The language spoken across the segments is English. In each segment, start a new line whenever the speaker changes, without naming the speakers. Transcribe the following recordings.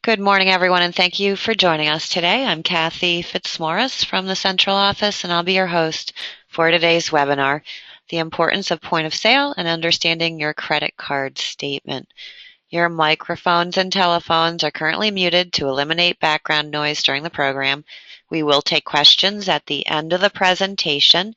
Good morning, everyone, and thank you for joining us today. I'm Kathy Fitzmaurice from the Central Office, and I'll be your host for today's webinar, The Importance of Point of Sale and Understanding Your Credit Card Statement. Your microphones and telephones are currently muted to eliminate background noise during the program. We will take questions at the end of the presentation.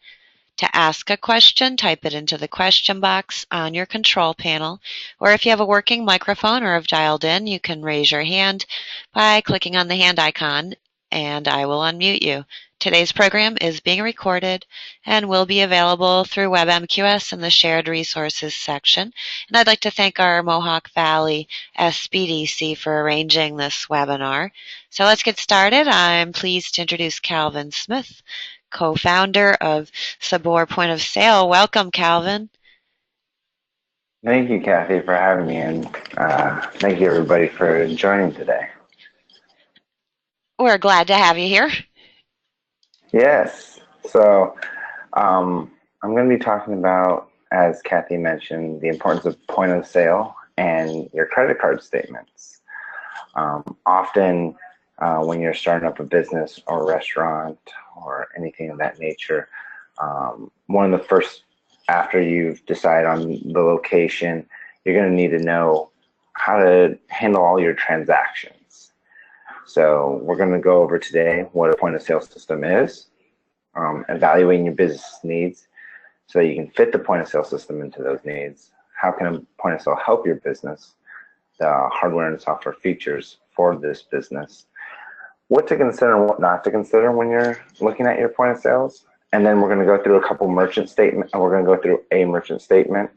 To ask a question, type it into the question box on your control panel, or if you have a working microphone or have dialed in, you can raise your hand by clicking on the hand icon, and I will unmute you. Today's program is being recorded and will be available through WebMQS in the Shared Resources section. And I'd like to thank our Mohawk Valley SBDC for arranging this webinar. So let's get started. I'm pleased to introduce Calvin Smith, co-founder of Sabor Point of Sale. Welcome, Calvin.
Thank you, Kathy, for having me, and thank you, everybody, for joining today.
We're glad to have you here.
Yes. So I'm going to be talking about, as Kathy mentioned, the importance of point of sale and your credit card statements. Often when you're starting up a business or a restaurant or anything of that nature, one of the first, after you've decided on the location, you're going to need to know how to handle all your transactions. So we're going to go over today what a point of sale system is, evaluating your business needs so that you can fit the point of sale system into those needs. How can a point of sale help your business? The hardware and software features for this business. What to consider and what not to consider when you're looking at your point of sales. And then we're going to go through a couple merchant statements, and we're going to go through a merchant statement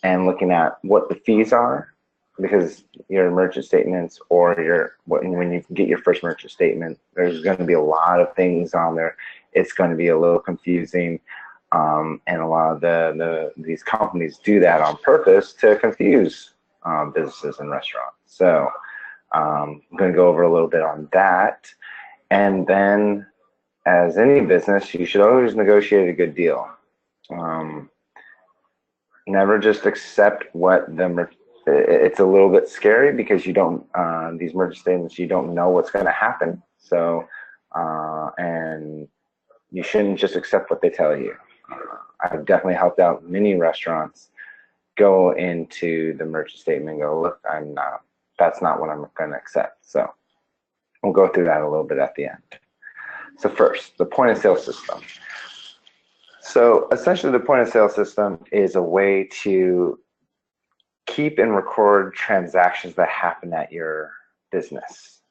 and looking at what the fees are, because your merchant statements or when you get your first merchant statement, there's going to be a lot of things on there. It's going to be a little confusing, and a lot of these companies do that on purpose to confuse businesses and restaurants. So I'm going to go over a little bit on that, and then, as any business, you should always negotiate a good deal. Never just accept what it's a little bit scary because you don't, these merchant statements, you don't know what's going to happen. So, and you shouldn't just accept what they tell you. I've definitely helped out many restaurants go into the merchant statement and go, look, that's not what I'm going to accept. So we'll go through that a little bit at the end. So first, the point of sale system. So essentially the point of sale system is a way to keep and record transactions that happen at your business.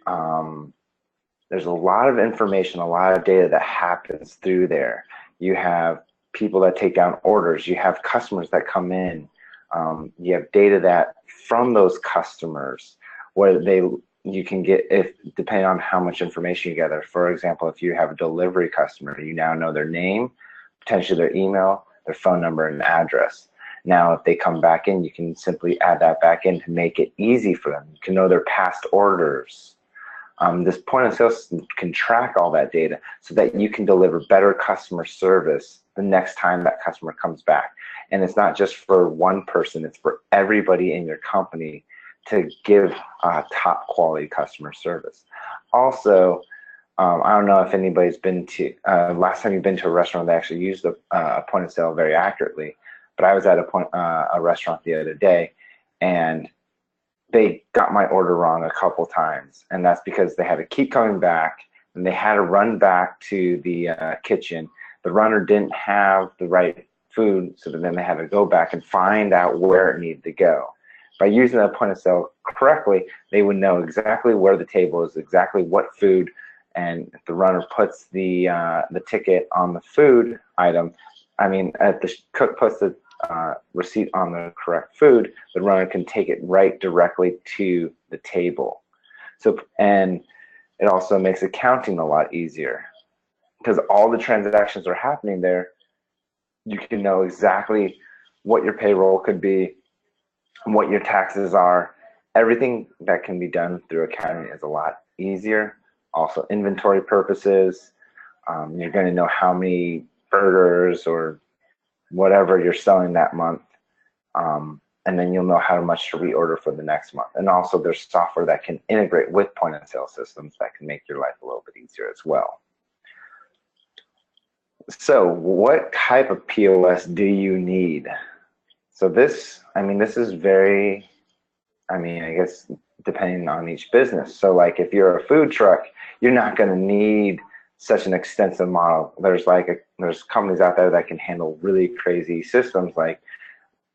There's a lot of information, a lot of data that happens through there. You have people that take down orders. You have customers that come in. You have data that from those customers where you can get, if depending on how much information you gather. For example, if you have a delivery customer, you now know their name, potentially their email, their phone number, and address. Now, if they come back in, you can simply add that back in to make it easy for them. You can know their past orders. This point of sale system can track all that data so that you can deliver better customer service the next time that customer comes back. And it's not just for one person, it's for everybody in your company to give top quality customer service. Also, I don't know if anybody's been to, last time you've been to a restaurant that actually used the point of sale very accurately, but I was at a restaurant the other day, and they got my order wrong a couple times, and that's because they had to keep coming back, and they had to run back to the kitchen. The runner didn't have the right food, so then they had to go back and find out where it needed to go. By using that point of sale correctly, they would know exactly where the table is, exactly what food, and if the runner puts the ticket on the food item, if the cook puts the receipt on the correct food, the runner can take it right directly to the table. So, and it also makes accounting a lot easier because all the transactions are happening there. You can know exactly what your payroll could be, what your taxes are. Everything that can be done through accounting is a lot easier. Also, inventory purposes, you're going to know how many burgers or whatever you're selling that month. and then you'll know how much to reorder for the next month. And also there's software that can integrate with point of sale systems that can make your life a little bit easier as well. So what type of POS do you need? So this is very, I guess depending on each business. So like if you're a food truck, you're not going to need such an extensive model. There's companies out there that can handle really crazy systems. Like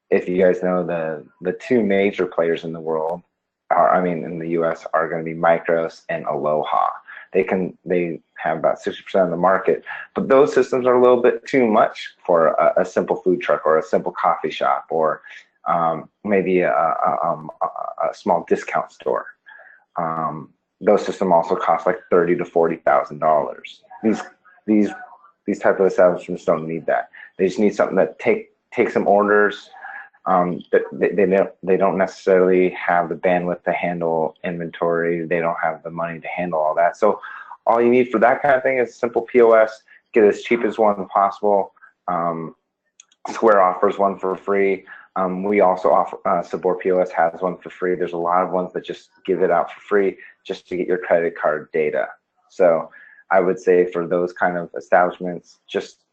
if you guys know the two major players in the world in the US are going to be Micros and Aloha. They have about 60% of the market, but those systems are a little bit too much for a simple food truck or a simple coffee shop or maybe a small discount store. Those systems also cost like $30,000 to $40,000. These type of establishments don't need that. They just need something that take some orders. They don't necessarily have the bandwidth to handle inventory. They don't have the money to handle all that. So all you need for that kind of thing is simple POS. Get as cheap as one possible. Square offers one for free. We also offer, Sabor POS has one for free. There's a lot of ones that just give it out for free just to get your credit card data. So I would say for those kind of establishments, just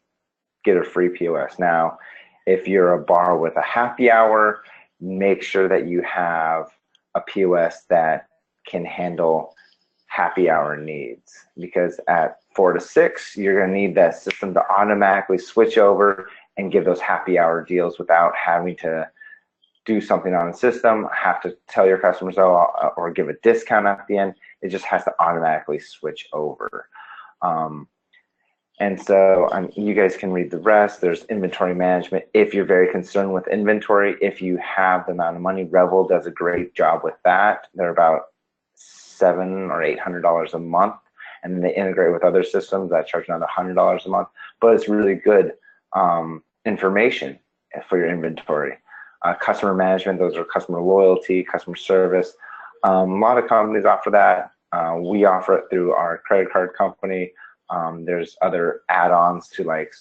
get a free POS. Now, if you're a bar with a happy hour, make sure that you have a POS that can handle happy hour needs, because at 4 to 6, you're going to need that system to automatically switch over and give those happy hour deals without having to do something on the system, have to tell your customers, or give a discount at the end. It just has to automatically switch over. And so you guys can read the rest. There's inventory management. If you're very concerned with inventory, if you have the amount of money, Revel does a great job with that. They're about $700 or $800 a month, and then they integrate with other systems that charge another $100 a month. But it's really good information for your inventory. Customer management, those are customer loyalty, customer service. A lot of companies offer that. We offer it through our credit card company. There's other add-ons to like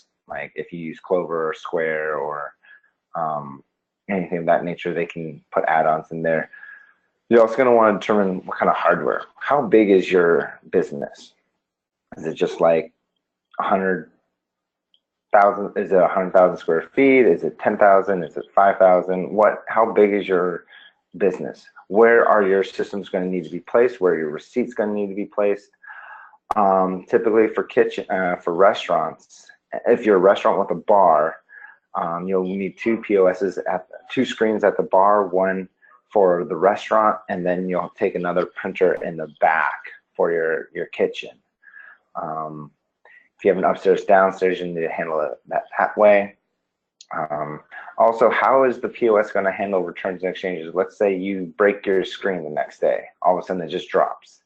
if you use Clover or Square or anything of that nature, they can put add-ons in there. You're also going to want to determine what kind of hardware. How big is your business? Is it just like 100,000? Is it 100,000 square feet? Is it 10,000? Is it 5,000? How big is your business? Where are your systems going to need to be placed? Where are your receipts going to need to be placed? Typically for restaurants, if you're a restaurant with a bar, you'll need two POSs two screens at the bar, one for the restaurant, and then you'll take another printer in the back for your kitchen. If you have an upstairs, downstairs, you need to handle it that way. Also, how is the POS going to handle returns and exchanges? Let's say you break your screen the next day. All of a sudden it just drops.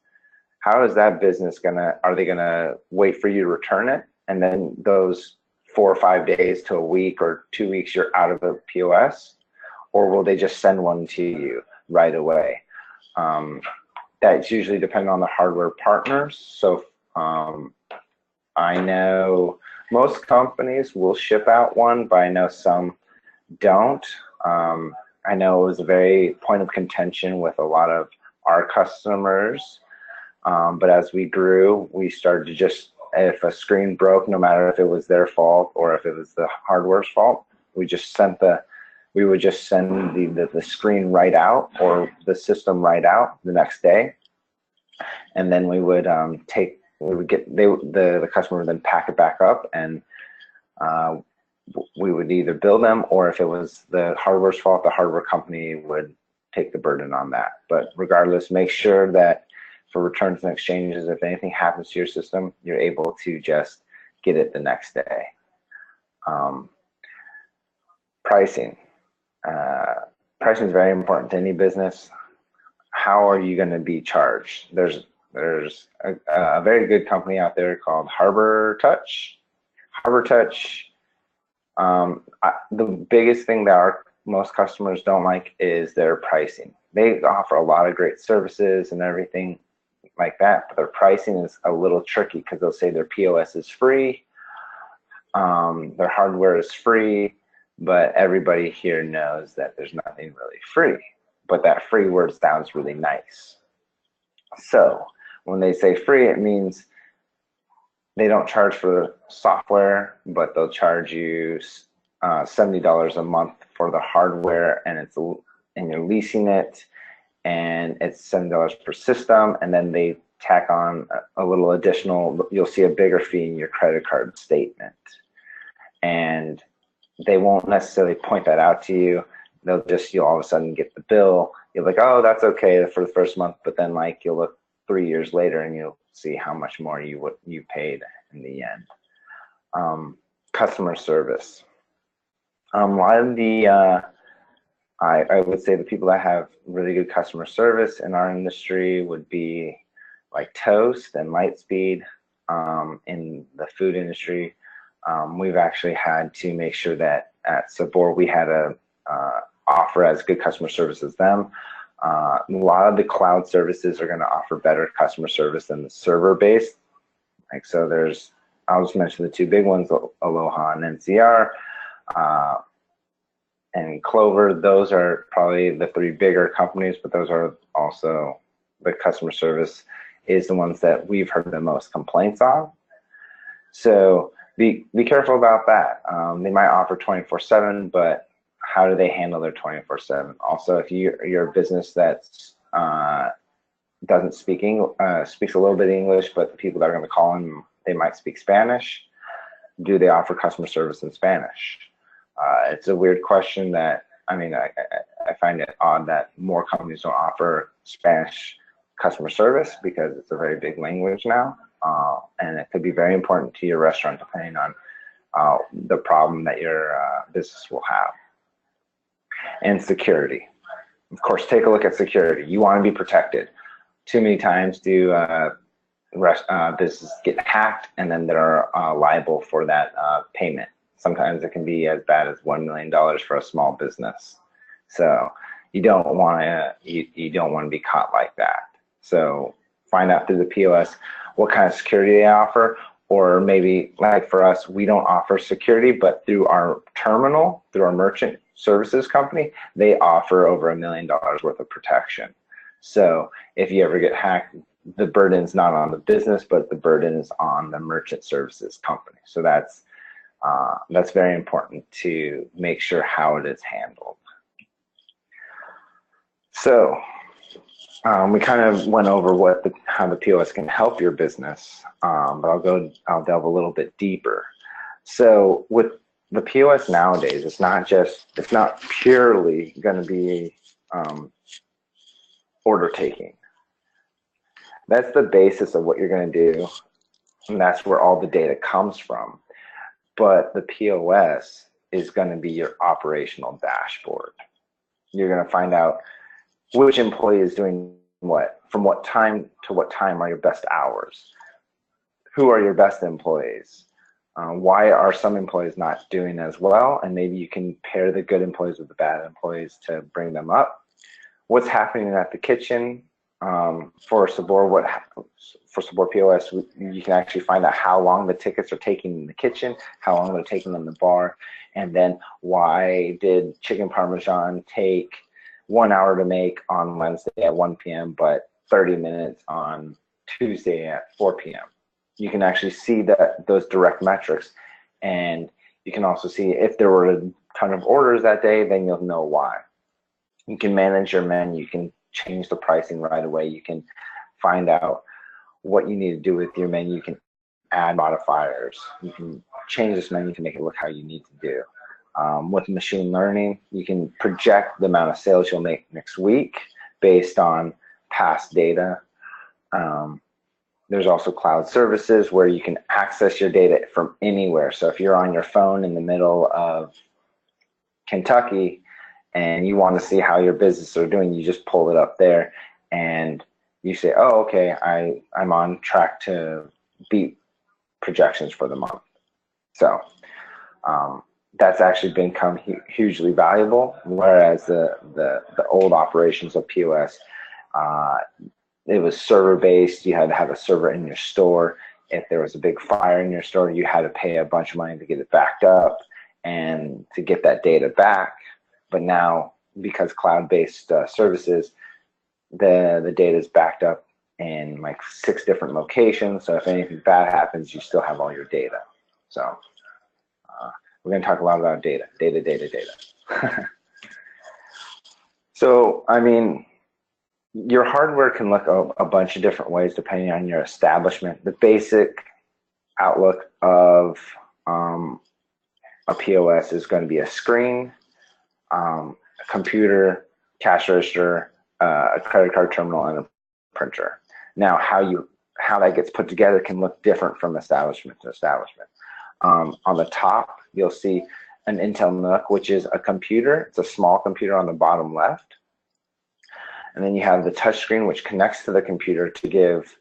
How is that business are they gonna wait for you to return it, and then those 4 or 5 days to a week or 2 weeks you're out of the POS? Or will they just send one to you right away? That's usually depending on the hardware partners. So I know most companies will ship out one, but I know some don't. I know it was a very point of contention with a lot of our customers. But as we grew, we started to just, if a screen broke, no matter if it was their fault or if it was the hardware's fault, we would just send the screen right out or the system right out the next day. And then the customer would then pack it back up, and we would either bill them, or if it was the hardware's fault, the hardware company would take the burden on that. But regardless, make sure that for returns and exchanges, if anything happens to your system, you're able to just get it the next day. Pricing. Pricing is very important to any business. How are you going to be charged? There's a very good company out there called Harbor Touch. Harbor Touch, the biggest thing that most customers don't like is their pricing. They offer a lot of great services and everything like that, but their pricing is a little tricky because they'll say their POS is free, their hardware is free, but everybody here knows that there's nothing really free. But that free word sounds really nice. So when they say free, it means they don't charge for software, but they'll charge you $70 a month for the hardware, and you're leasing it, and it's $7 per system, and then they tack on a little additional. You'll see a bigger fee in your credit card statement, and they won't necessarily point that out to you. You'll all of a sudden get the bill. You're like, oh, that's okay for the first month, but then like you'll look 3 years later and you'll see how much more you paid in the end. Customer service. A lot of I would say the people that have really good customer service in our industry would be like Toast and Lightspeed. In the food industry, we've actually had to make sure that at Sabor we had a offer as good customer service as them. A lot of the cloud services are going to offer better customer service than the server-based. Like so, I'll just mention the two big ones: Aloha and NCR. And Clover, those are probably the three bigger companies, but those are also the customer service is the ones that we've heard the most complaints on. So be careful about that. They might offer 24/7, but how do they handle their 24/7? Also, if you're a business that doesn't speak English, speaks a little bit of English, but the people that are going to call in, they might speak Spanish. Do they offer customer service in Spanish? It's a weird question that, I find it odd that more companies don't offer Spanish customer service because it's a very big language now. And it could be very important to your restaurant depending on the problem that your business will have. And security. Of course, take a look at security. You want to be protected. Too many times do businesses get hacked and then they're liable for that payment. Sometimes it can be as bad as $1 million for a small business. So you don't want to be caught like that. So find out through the POS what kind of security they offer, or maybe like for us, we don't offer security, but through our terminal, through our merchant services company, they offer over $1 million worth of protection. So if you ever get hacked, the burden's not on the business, but the burden is on the merchant services company. So that's very important to make sure how it is handled. So we kind of went over how the POS can help your business, but I'll delve a little bit deeper. So with the POS nowadays, it's not purely going to be order taking. That's the basis of what you're going to do, and that's where all the data comes from. But the POS is going to be your operational dashboard. You're going to find out which employee is doing what, from what time to what time are your best hours, who are your best employees, why are some employees not doing as well, and maybe you can pair the good employees with the bad employees to bring them up. What's happening at the kitchen? For Sabor, for Sabor POS, you can actually find out how long the tickets are taking in the kitchen, how long they're taking in the bar, and then why did chicken parmesan take 1 hour to make on Wednesday at 1 p.m., but 30 minutes on Tuesday at 4 p.m. You can actually see those direct metrics, and you can also see if there were a ton of orders that day, then you'll know why. You can manage your menu. You can change the pricing right away. You can find out what you need to do with your menu. You can add modifiers. You can change this menu to make it look how you need to do. With machine learning, you can project the amount of sales you'll make next week based on past data. There's also cloud services where you can access your data from anywhere. So if you're on your phone in the middle of Kentucky and you want to see how your business are doing, you just pull it up there and you say, oh, okay, I'm on track to beat projections for the month. So that's actually become hugely valuable, whereas the old operations of POS, it was server-based. You had to have a server in your store. If there was a big fire in your store, you had to pay a bunch of money to get it backed up. and to get that data back. But now, because cloud-based services, the data is backed up in like 6 different locations. So if anything bad happens, you still have all your data. So we're going to talk a lot about data. So, I mean, your hardware can look a bunch of different ways depending on your establishment. The basic outlook of a POS is going to be a screen, a computer, cash register, a credit card terminal, and a printer. Now, how that gets put together can look different from establishment to establishment. On the top, you'll see an Intel NUC, which is a computer. It's a small computer on the bottom left. And then you have the touch screen, which connects to the computer to give.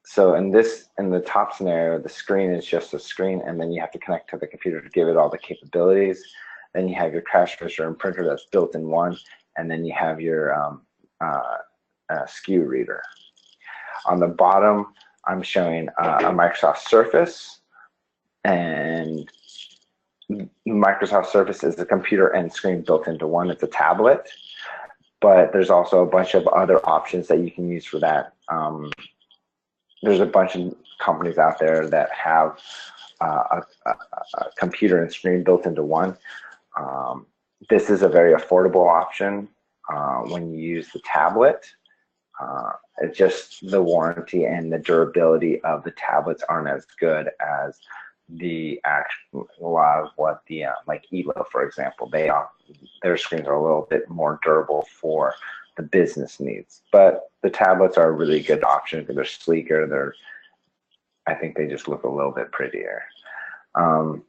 So in the top scenario, the screen is just a screen, and then you have to connect to the computer to give it all the capabilities. Then you have your cash register and printer that's built in one, and then you have your SKU reader. On the bottom, I'm showing a Microsoft Surface, and Microsoft Surface is the computer and screen built into one. It's a tablet, but there's also a bunch of other options that you can use for that. There's a bunch of companies out there that have a computer and screen built into one. This is a very affordable option when you use the tablet. It's just the warranty and the durability of the tablets aren't as good as the actual, a lot of what the like ELO, for example, their screens are a little bit more durable for the business needs. But the tablets are a really good option because they're sleeker. I think they just look a little bit prettier. And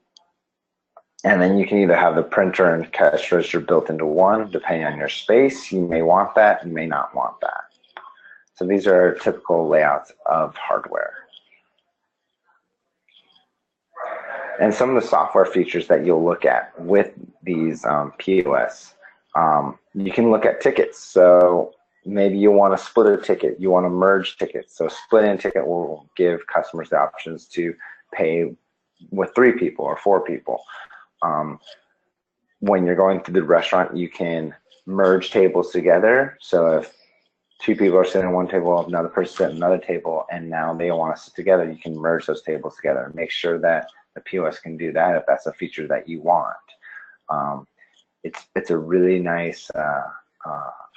then you can either have the printer and cash register built into one, depending on your space. You may want that, you may not want that. So these are typical layouts of hardware. And some of the software features that you'll look at with these POS, you can look at tickets. So maybe you want to split a ticket, you want to merge tickets. So splitting a ticket will give customers the options to pay with 3 people or 4 people. When you're going through the restaurant, you can merge tables together. So if 2 people are sitting at one table, another person sitting at another table, and now they want to sit together, you can merge those tables together and make sure that the POS can do that if that's a feature that you want. It's a really nice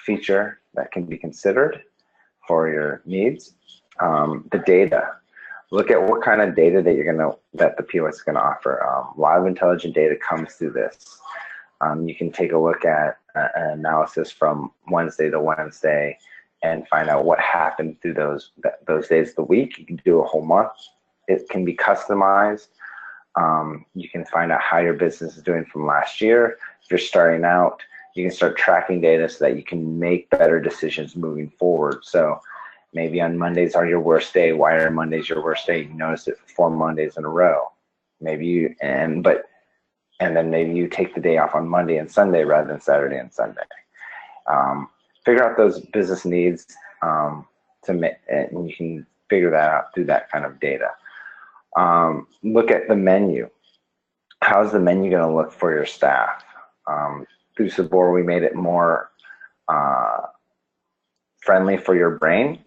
feature that can be considered for your needs. The data. Look at what kind of data that the POS is gonna offer. A lot of intelligent data comes through this. You can take a look at an analysis from Wednesday to Wednesday and find out what happened through those days of the week. You can do a whole month. It can be customized. You can find out how your business is doing from last year. If you're starting out, you can start tracking data so that you can make better decisions moving forward. So maybe on Mondays are your worst day. Why are Mondays your worst day? You notice it for 4 Mondays in a row. Maybe and then maybe you take the day off on Monday and Sunday rather than Saturday and Sunday. Figure out those business needs and you can figure that out through that kind of data. Look at the menu. How's the menu going to look for your staff? Through Sabor, we made it more friendly for your brain.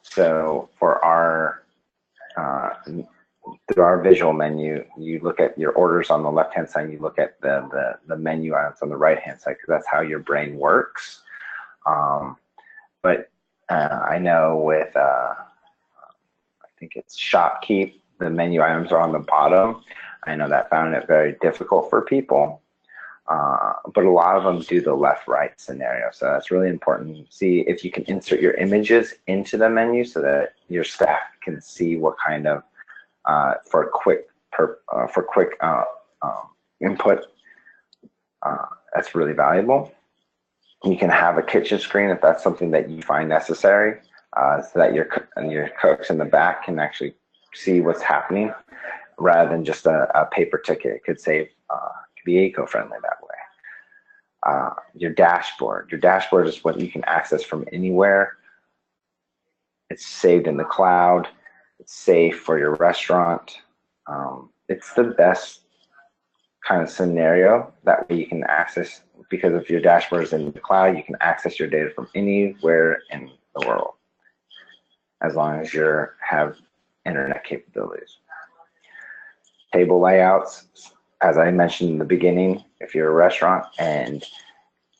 So for through our visual menu, you look at your orders on the left-hand side, you look at the menu items on the right-hand side, because that's how your brain works. But I know with, I think it's ShopKeep, the menu items are on the bottom. I know that found it very difficult for people, but a lot of them do the left-right scenario. So that's really important. See if you can insert your images into the menu so that your staff can see what kind of, for quick input, that's really valuable. You can have a kitchen screen if that's something that you find necessary, so that your cooks in the back can actually see what's happening rather than just a paper ticket. It could be eco-friendly that way. Your dashboard. Your dashboard is what you can access from anywhere. It's saved in the cloud. It's safe for your restaurant. It's the best kind of scenario. That way you can access, because if your dashboard is in the cloud, you can access your data from anywhere in the world, as long as you have internet capabilities. Table layouts, as I mentioned in the beginning, if you're a restaurant and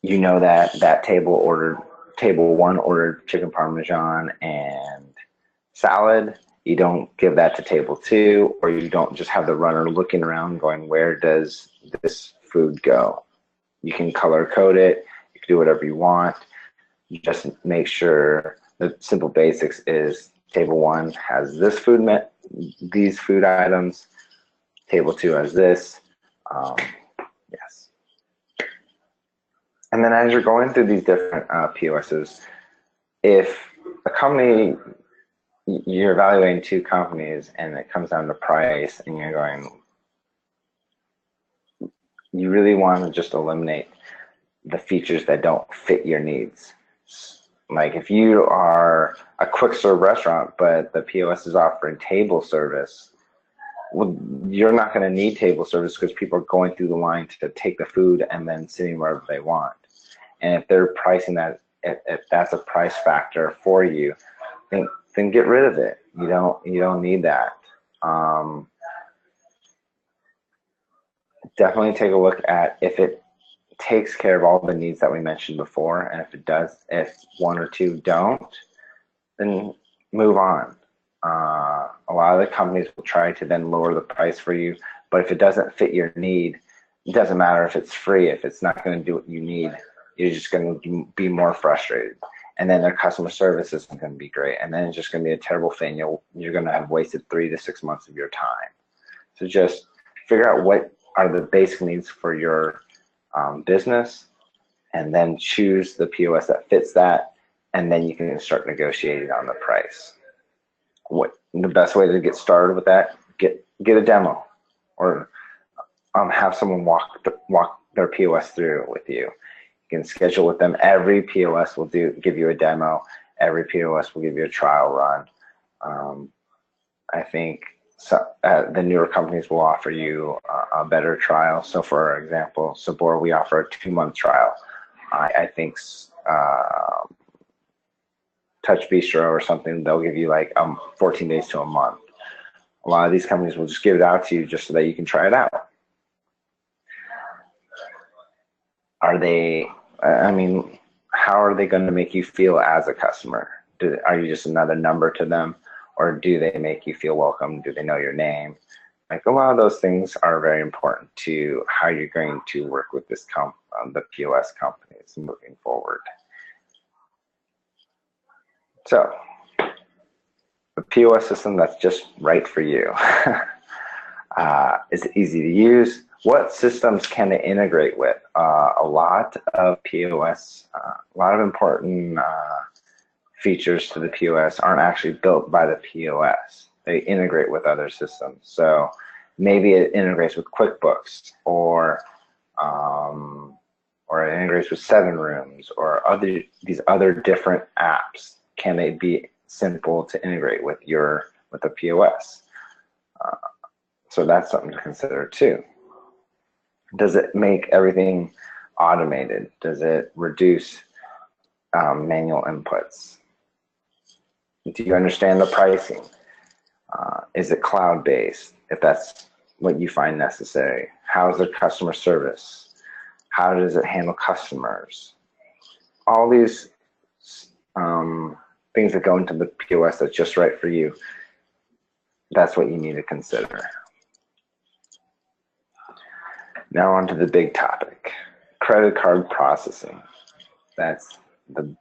you know that table one ordered chicken parmesan and salad, you don't give that to table two, or you don't just have the runner looking around going, where does this food go? You can color code it, you can do whatever you want. Just make sure the simple basics is table one has this food, these food items, table two has this. Yes. And then as you're going through these different POSs, if a company, you're evaluating two companies and it comes down to price and you're going, you really want to just eliminate the features that don't fit your needs. Like if you are a quick serve restaurant, but the POS is offering table service, well, you're not going to need table service because people are going through the line to take the food and then sitting wherever they want. And if they're pricing that, if that's a price factor for you, then get rid of it. You don't need that. Definitely take a look at if it takes care of all the needs that we mentioned before, and if it does, if one or two don't, then move on. A lot of the companies will try to then lower the price for you, but if it doesn't fit your need, it doesn't matter if it's free. If it's not going to do what you need, you're just going to be more frustrated. And then their customer service isn't going to be great. And then it's just going to be a terrible thing. You're going to have wasted 3 to 6 months of your time. So just figure out what are the basic needs for your business, and then choose the POS that fits that, and then you can start negotiating on the price. What the best way to get started with that? Get a demo, or have someone walk their POS through with you. You can schedule with them. Every POS will give you a demo. Every POS will give you a trial run. I think the newer companies will offer you a better trial. So for example, Sabor, we offer a 2-month trial. I think Touch Bistro or something, they'll give you like 14 days to a month. A lot of these companies will just give it out to you just so that you can try it out. How are they going to make you feel as a customer? Are you just another number to them, or do they make you feel welcome? Do they know your name? Like, a lot of those things are very important to how you're going to work with this the POS companies moving forward. So, the POS system that's just right for you. Is it easy to use? What systems can it integrate with? A lot of POS, a lot of important features to the POS aren't actually built by the POS. They integrate with other systems. So maybe it integrates with QuickBooks, or it integrates with 7 Rooms, or these other different apps. Can they be simple to integrate with the POS? So that's something to consider too. Does it make everything automated? Does it reduce manual inputs? Do you understand the pricing? Is it cloud-based, if that's what you find necessary? How is the customer service? How does it handle customers? All these things that go into the POS that's just right for you, that's what you need to consider. Now on to the big topic, credit card processing. That's the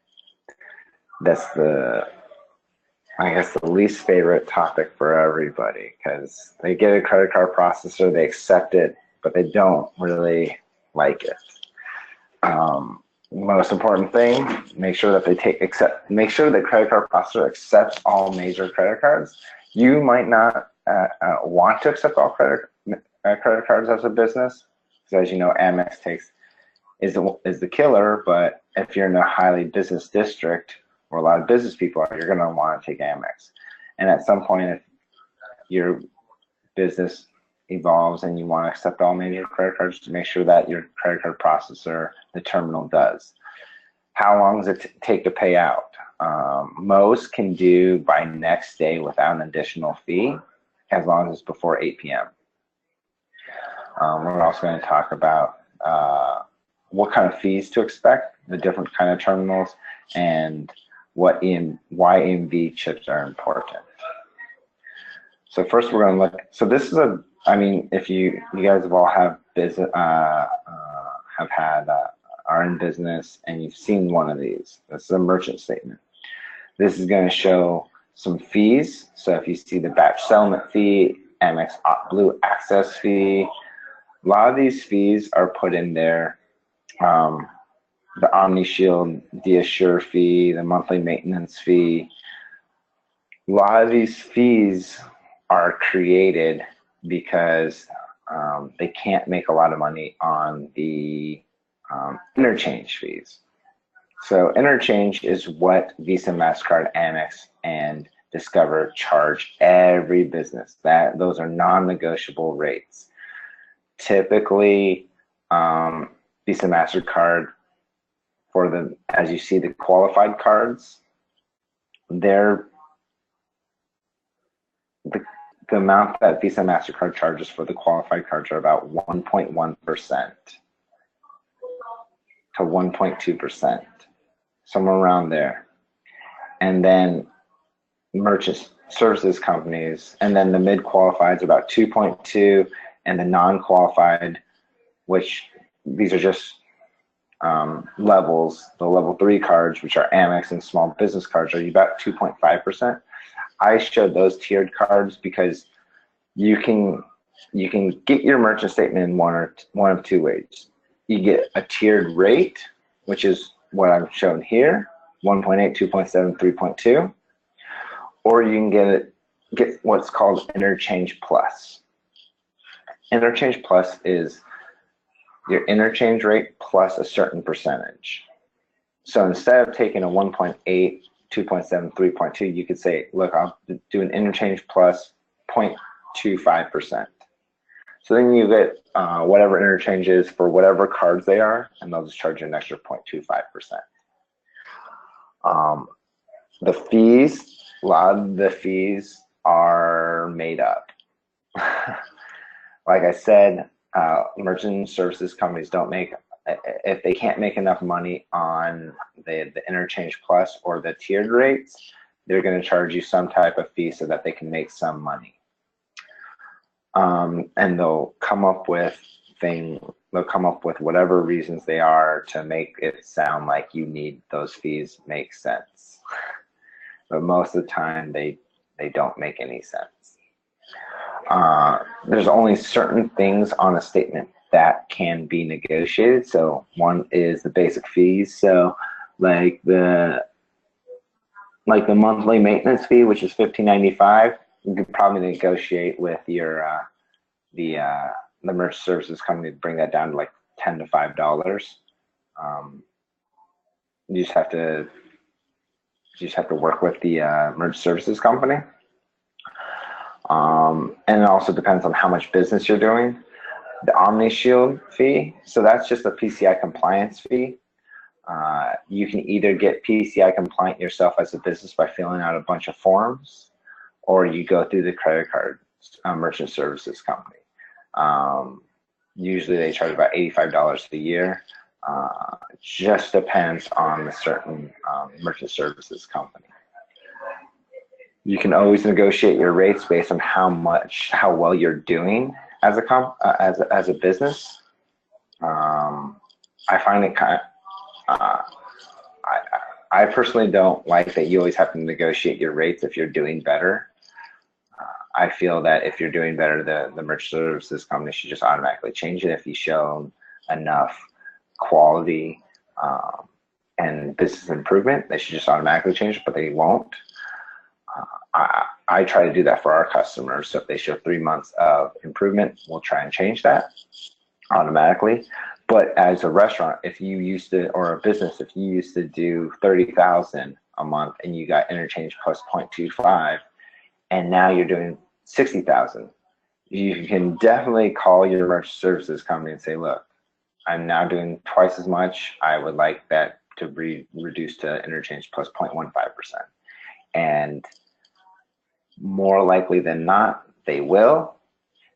I guess the least favorite topic for everybody, because they get a credit card processor, they accept it, but they don't really like it. Most important thing, make sure that make sure the credit card processor accepts all major credit cards. You might not want to accept all credit cards as a business, because as you know, Amex is the killer. But if you're in a highly business district where a lot of business people are, you're going to want to take Amex. And at some point, if your business, evolves and you want to accept all major credit cards, to make sure that your credit card processor, the terminal, does. How long does it take to pay out? Most can do by next day without an additional fee, as long as it's before 8 p.m. We're also going to talk about what kind of fees to expect, the different kind of terminals, and why EMV chips are important. So first we're going to look, so this is if you guys have all have business, are in business and you've seen one of these. This is a merchant statement. This is going to show some fees. So if you see the batch settlement fee, Amex Blue access fee, a lot of these fees are put in there. The OmniShield, the Assure fee, the monthly maintenance fee. A lot of these fees are created because they can't make a lot of money on the interchange fees. So interchange is what Visa, MasterCard, Amex, and Discover charge every business. Those are non-negotiable rates. Typically, Visa, MasterCard, as you see the qualified cards, the amount that Visa, MasterCard charges for the qualified cards are about 1.1% to 1.2%, somewhere around there. And then merchant services companies, and then the mid-qualified is about 2.2, and the non-qualified, which these are just levels, the level 3 cards, which are Amex and small business cards, are about 2.5%. I showed those tiered cards because you can get your merchant statement in one of two ways. You get a tiered rate, which is what I've shown here, 1.8, 2.7, 3.2, or you can get what's called Interchange Plus. Interchange Plus is your interchange rate plus a certain percentage. So instead of taking a 1.8, 2.7, 3.2, you could say, look, I'll do an interchange plus 0.25%. So then you get whatever interchange is for whatever cards they are, and they'll just charge you an extra 0.25%. The fees, a lot of the fees are made up. Like I said, merchant services companies don't make, if they can't make enough money on the interchange plus or the tiered rates, they're going to charge you some type of fee so that they can make some money. And they'll come up with whatever reasons they are to make it sound like you need those fees make sense. But most of the time they don't make any sense. There's only certain things on a statement that can be negotiated. So one is the basic fees. So like the monthly maintenance fee, which is $15.95, you could probably negotiate with your the merchant services company to bring that down to like $10 to $5. You just have to work with the merchant services company. And it also depends on how much business you're doing. The OmniShield fee, so that's just a PCI compliance fee. You can either get PCI compliant yourself as a business by filling out a bunch of forms, or you go through the credit card merchant services company. Usually they charge about $85 a year. Just depends on the certain merchant services company. You can always negotiate your rates based on how well you're doing as a business. I find it kind of, I personally don't like that you always have to negotiate your rates if you're doing better. I feel that if you're doing better, the merchant services company should just automatically change it if you show enough quality and business improvement. They should just automatically change it, but they won't. I try to do that for our customers. So if they show 3 months of improvement, we'll try and change that automatically. But as a restaurant, if you used to, or a business, if you used to do $30,000 a month and you got interchange plus 0.25, and now you're doing $60,000, you can definitely call your merchant services company and say, look, I'm now doing twice as much. I would like that to be reduced to interchange plus 0.15%. And more likely than not, they will.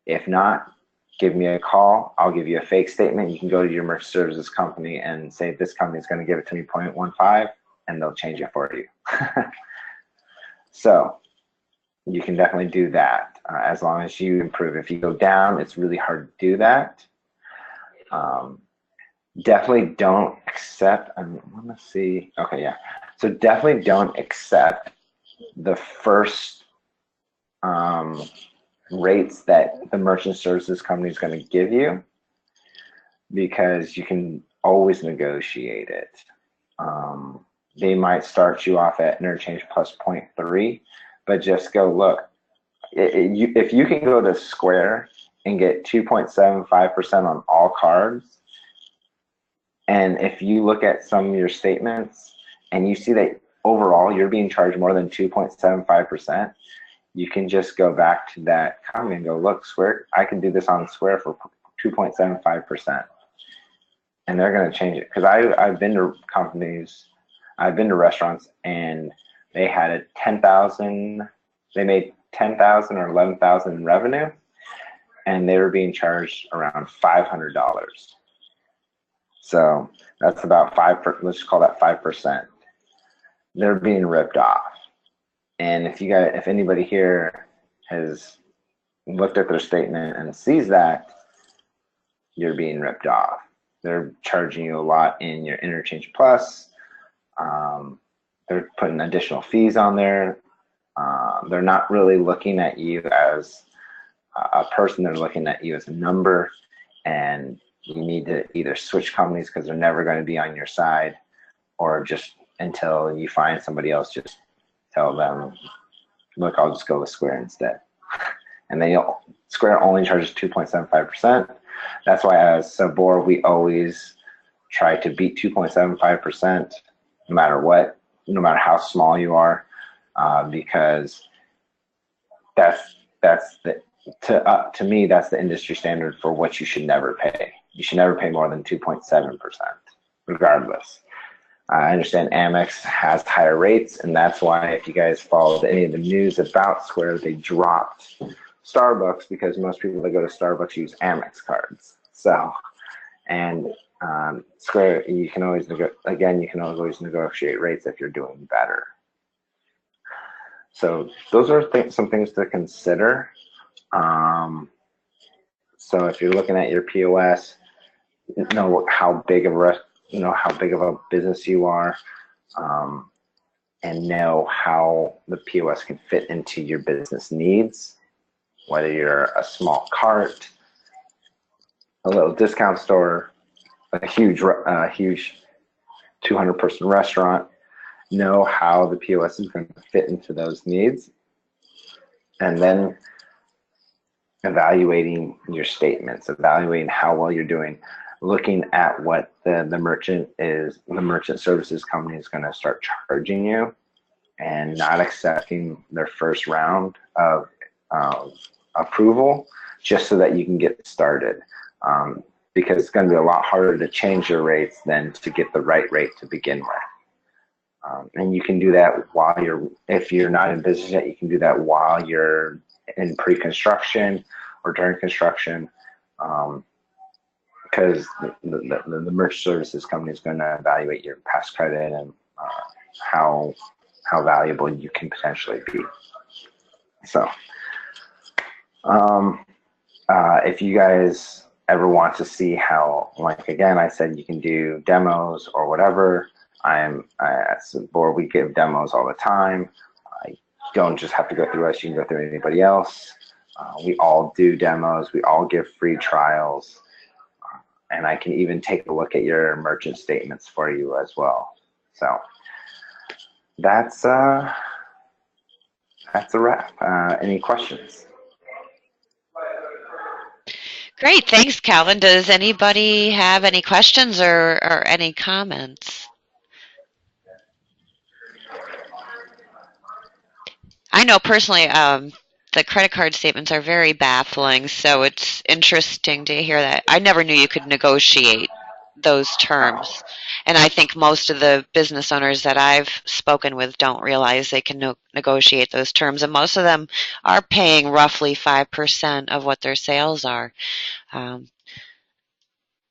If not, give me a call. I'll give you a fake statement. You can go to your merchant services company and say, this company is going to give it to me 0.15, and they'll change it for you. So you can definitely do that as long as you improve. If you go down, it's really hard to do that. Definitely don't accept, let's see, okay, yeah. So definitely don't accept the first rates that the merchant services company is going to give you, because you can always negotiate it. They might start you off at interchange plus 0.3, but just go, look, if you can go to Square and get 2.75% on all cards, and if you look at some of your statements and you see that overall you're being charged more than 2.75%, you can just go back to that company and go, look, Square, I can do this on Square for 2.75%. And they're going to change it. Because I've been to companies, I've been to restaurants, and they had a 10,000, they made 10,000 or 11,000 in revenue, and they were being charged around $500. So that's about let's call that 5%. They're being ripped off. And if anybody here has looked at their statement and sees that, you're being ripped off. They're charging you a lot in your interchange plus. They're putting additional fees on there. They're not really looking at you as a person. They're looking at you as a number, and you need to either switch companies because they're never going to be on your side, or just until you find somebody else, just tell them, look, I'll just go with Square instead. And then Square only charges 2.75%. That's why as Sabor, we always try to beat 2.75% no matter what, no matter how small you are, because to me, that's the industry standard for what you should never pay. You should never pay more than 2.7%, regardless. I understand Amex has higher rates, and that's why if you guys followed any of the news about Square, they dropped Starbucks, because most people that go to Starbucks use Amex cards. So, and Square, you can always always negotiate rates if you're doing better. So those are some things to consider. So if you're looking at your POS, know how big of a business you are, and know how the POS can fit into your business needs. Whether you're a small cart, a little discount store, a huge 200-person restaurant, know how the POS is going to fit into those needs, and then evaluating your statements, evaluating how well you're doing, looking at what the merchant services company is going to start charging you, and not accepting their first round of approval just so that you can get started, because it's going to be a lot harder to change your rates than to get the right rate to begin with. And you can do that if you're not in business yet, you can do that while you're in pre-construction or during construction, because the merchant services company is going to evaluate your past credit and how valuable you can potentially be. So if you guys ever want to see how, like again, I said you can do demos or whatever. At Sabor, we give demos all the time. You don't just have to go through us, you can go through anybody else. We all do demos, we all give free trials, and I can even take a look at your merchant statements for you as well. So that's a wrap. Any questions?
Great, thanks, Calvin. Does anybody have any questions or any comments? I know personally, the credit card statements are very baffling, so it's interesting to hear that. I never knew you could negotiate those terms. And I think most of the business owners that I've spoken with don't realize they can negotiate those terms. And most of them are paying roughly 5% of what their sales are. Um,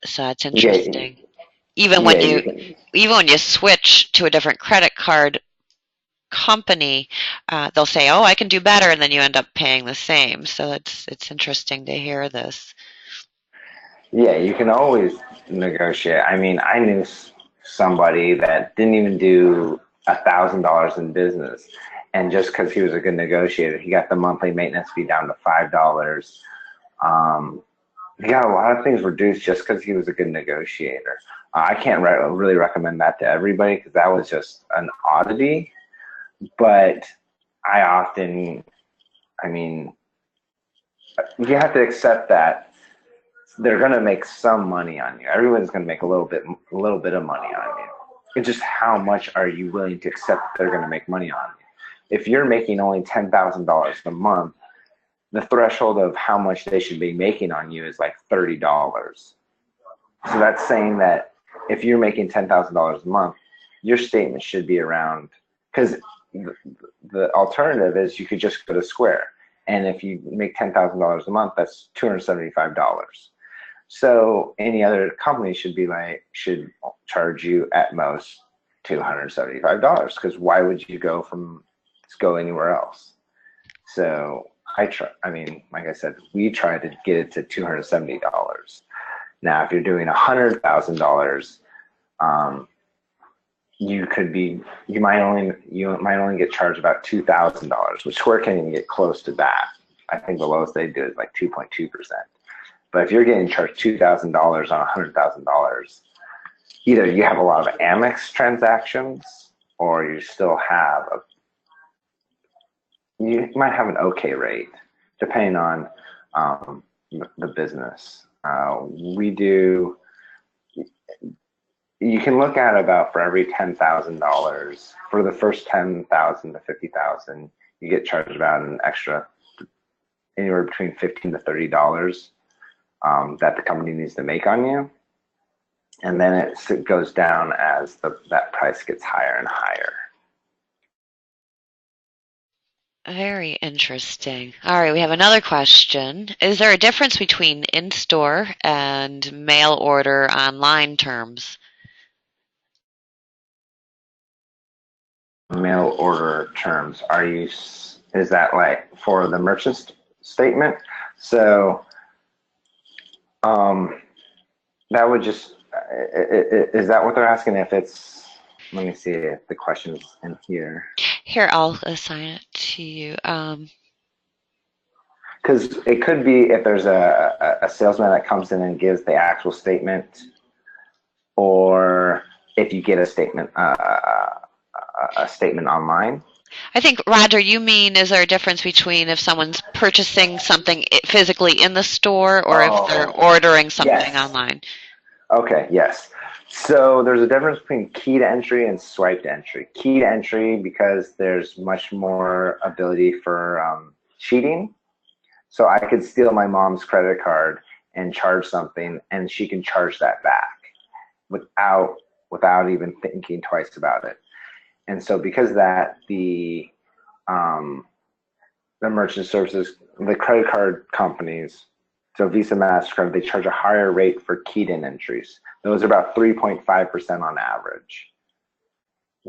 so that's
Yeah,
interesting. Even when
yeah,
you
you can.
even when you switch to a different credit card company, they'll say, "Oh, I can do better," and then you end up paying the same. So it's interesting to hear this.
Yeah, you can always negotiate. I mean, I knew somebody that didn't even do $1,000 in business, and just because he was a good negotiator, he got the monthly maintenance fee down to $5. Um, he got a lot of things reduced just because he was a good negotiator. I can't really recommend that to everybody because that was just an oddity. But I often, I mean, you have to accept that they're going to make some money on you. Everyone's going to make a little bit of money on you. It's just how much are you willing to accept they're going to make money on you. If you're making only $10,000 a month, the threshold of how much they should be making on you is like $30. So that's saying that if you're making $10,000 a month, your statement should be around, because the alternative is you could just go to Square. And if you make $10,000 a month, that's $275. So any other company should charge you at most $275, because why would you go anywhere else? So I mean, like I said, we try to get it to $270. Now, if you're doing $100,000, you might only get charged about $2,000, which Square can't even get close to that. I think the lowest they do is like 2.2%. But if you're getting charged $2,000 on $100,000, either you have a lot of Amex transactions, or you might have an okay rate, depending on the business. You can look at about, for every $10,000, for the first 10,000 to 50,000, you get charged about an extra anywhere between $15 to $30 that the company needs to make on you. And then it goes down as that price gets higher and higher.
Very interesting. All right, we have another question. Is there a difference between in-store and mail order online terms?
Mail order terms, is that like for the merchant statement? So that would just, is that what they're asking? If it's, let me see if the question's in here.
Here, I'll assign it to you.
Because it could be if there's a salesman that comes in and gives the actual statement, or if you get a statement online.
I think, Roger, you mean, is there a difference between if someone's purchasing something physically in the store or if they're ordering something
Yes.
online?
Okay, yes. So there's a difference between key to entry and swipe to entry. Key to entry, because there's much more ability for cheating. So I could steal my mom's credit card and charge something, and she can charge that back without even thinking twice about it. And so because of that, the merchant services, the credit card companies, so Visa, MasterCard, they charge a higher rate for keyed-in entries. Those are about 3.5% on average.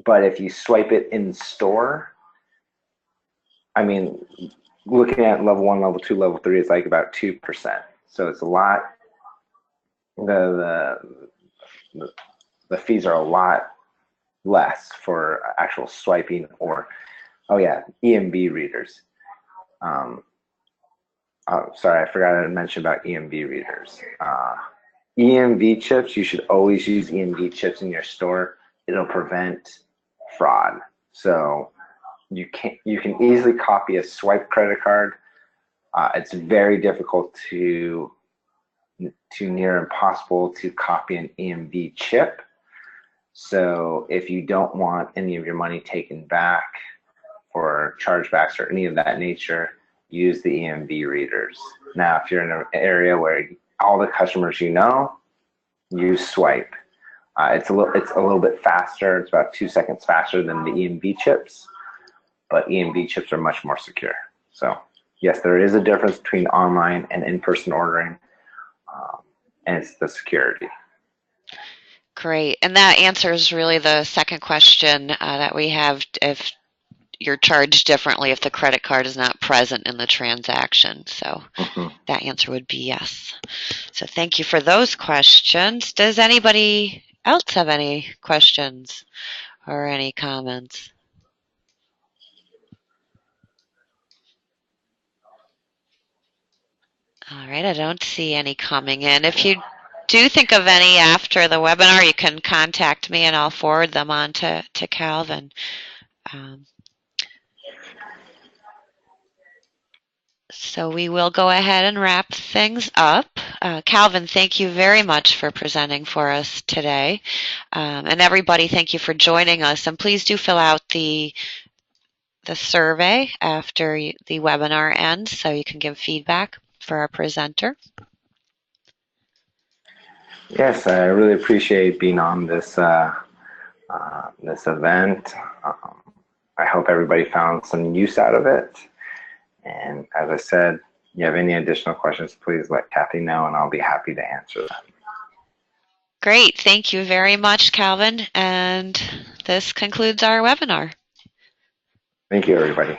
But if you swipe it in store, I mean, looking at level 1, level 2, level 3, it's like about 2%. So it's a lot. The fees are a lot less for actual swiping, or, oh yeah, EMV readers. Sorry, I forgot to mention about EMV readers. EMV chips, you should always use EMV chips in your store. It'll prevent fraud. So you can easily copy a swipe credit card. It's very difficult to near impossible to copy an EMV chip. So if you don't want any of your money taken back for chargebacks or any of that nature, use the EMV readers. Now, if you're in an area where all the customers you know, use swipe. It's a little bit faster. It's about 2 seconds faster than the EMV chips, but EMV chips are much more secure. So yes, there is a difference between online and in-person ordering, and it's the security.
Great. And that answers really the second question that we have, if you're charged differently if the credit card is not present in the transaction. So that answer would be yes. So thank you for those questions. Does anybody else have any questions or any comments? All right, I don't see any coming in. If you do think of any after the webinar, you can contact me and I'll forward them on to Calvin. So we will go ahead and wrap things up. Calvin, thank you very much for presenting for us today. And everybody, thank you for joining us. And please do fill out the survey after the webinar ends so you can give feedback for our presenter.
Yes, I really appreciate being on this this event. I hope everybody found some use out of it. And as I said, if you have any additional questions, please let Kathy know and I'll be happy to answer them.
Great. Thank you very much, Calvin. And this concludes our webinar.
Thank you, everybody.